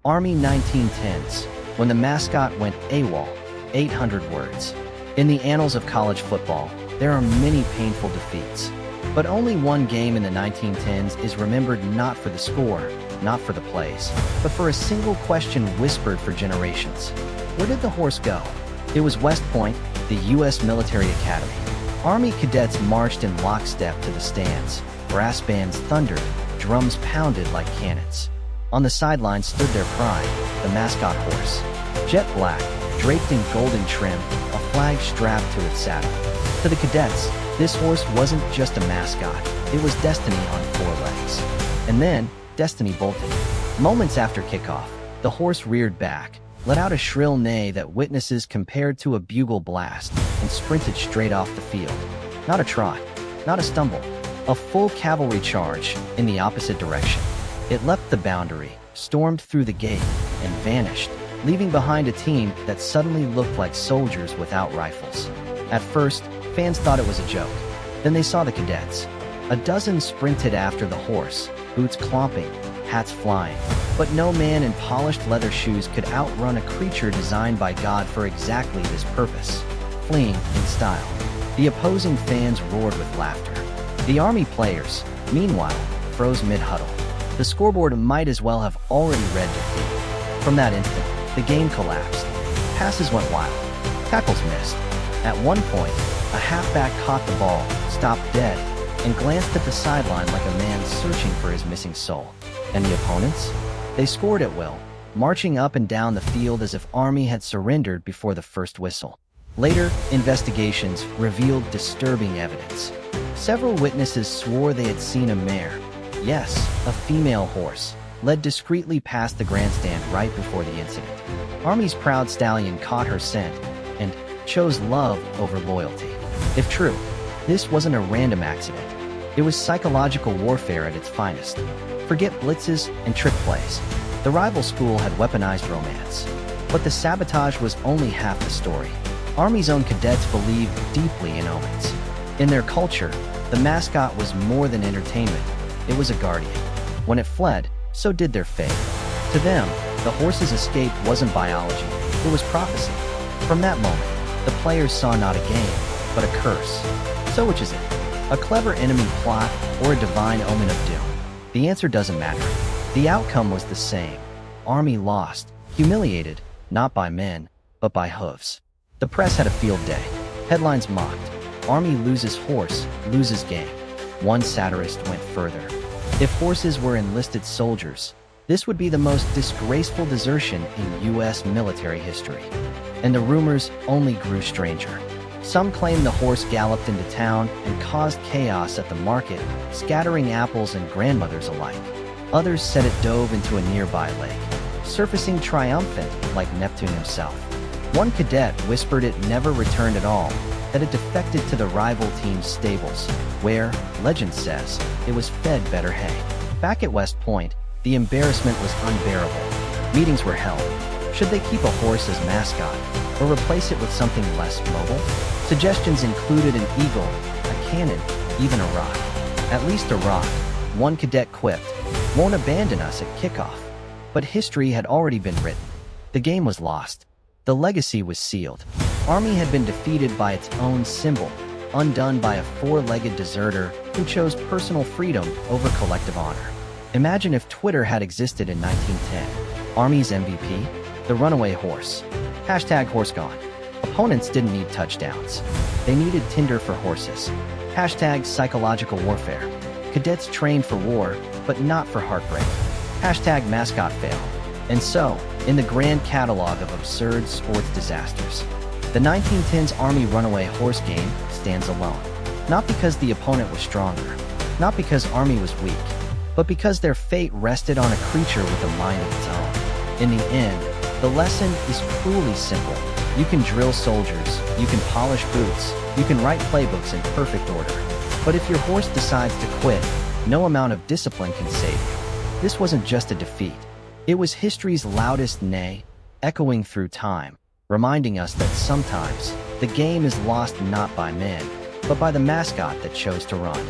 Army 1910s, when the mascot went AWOL, 800 words. In the annals of college football, there are many painful defeats. But only one game in the 1910s is remembered not for the score, not for the plays, but for a single question whispered for generations. Where did the horse go? It was West Point, the U.S. Military Academy. Army cadets marched in lockstep to the stands. Brass bands thundered, drums pounded like cannons. On the sidelines stood their pride, the mascot horse. Jet black, draped in golden trim, a flag strapped to its saddle. To the cadets, this horse wasn't just a mascot, it was destiny on four legs. And then, destiny bolted. Moments after kickoff, the horse reared back, let out a shrill neigh that witnesses compared to a bugle blast, and sprinted straight off the field. Not a trot, not a stumble, a full cavalry charge in the opposite direction. It leapt the boundary, stormed through the gate, and vanished, leaving behind a team that suddenly looked like soldiers without rifles. At first, fans thought it was a joke. Then they saw the cadets. A dozen sprinted after the horse, boots clomping, hats flying. But no man in polished leather shoes could outrun a creature designed by God for exactly this purpose, fleeing in style. The opposing fans roared with laughter. The Army players, meanwhile, froze mid-huddle. The scoreboard might as well have already read defeat. From that instant, the game collapsed. Passes went wild. Tackles missed. At one point, a halfback caught the ball, stopped dead, and glanced at the sideline like a man searching for his missing soul. And the opponents? They scored at will, marching up and down the field as if Army had surrendered before the first whistle. Later, investigations revealed disturbing evidence. Several witnesses swore they had seen a mare, yes, a female horse, led discreetly past the grandstand right before the incident. Army's proud stallion caught her scent and chose love over loyalty. If true, this wasn't a random accident. It was psychological warfare at its finest. Forget blitzes and trick plays. The rival school had weaponized romance. But the sabotage was only half the story. Army's own cadets believed deeply in omens. In their culture, the mascot was more than entertainment. It was a guardian. When it fled, so did their fate. To them, the horse's escape wasn't biology, it was prophecy. From that moment, the players saw not a game, but a curse. So which is it? A clever enemy plot or a divine omen of doom? The answer doesn't matter. The outcome was the same. Army lost, humiliated, not by men, but by hooves. The press had a field day. Headlines mocked. Army loses horse, loses game. One satirist went further. If horses were enlisted soldiers, this would be the most disgraceful desertion in U.S. military history. And the rumors only grew stranger. Some claimed the horse galloped into town and caused chaos at the market, scattering apples and grandmothers alike. Others said it dove into a nearby lake, surfacing triumphant like Neptune himself. One cadet whispered it never returned at all, that it defected to the rival team's stables, where, legend says, it was fed better hay. Back at West Point, the embarrassment was unbearable. Meetings were held. Should they keep a horse as mascot, or replace it with something less mobile? Suggestions included an eagle, a cannon, even a rock. At least a rock, one cadet quipped, won't abandon us at kickoff. But history had already been written. The game was lost. The legacy was sealed. Army had been defeated by its own symbol, undone by a four-legged deserter who chose personal freedom over collective honor. Imagine if Twitter had existed in 1910. Army's MVP? The runaway horse. Hashtag horse gone. Opponents didn't need touchdowns. They needed tinder for horses. Hashtag psychological warfare. Cadets trained for war, but not for heartbreak. Hashtag mascot fail. And so, in the grand catalog of absurd sports disasters, the 1910s Army Runaway Horse Game stands alone. Not because the opponent was stronger, not because Army was weak, but because their fate rested on a creature with a mind of its own. In the end, the lesson is cruelly simple. You can drill soldiers, you can polish boots, you can write playbooks in perfect order. But if your horse decides to quit, no amount of discipline can save you. This wasn't just a defeat. It was history's loudest neigh, echoing through time, reminding us that sometimes the game is lost not by men, but by the mascot that chose to run.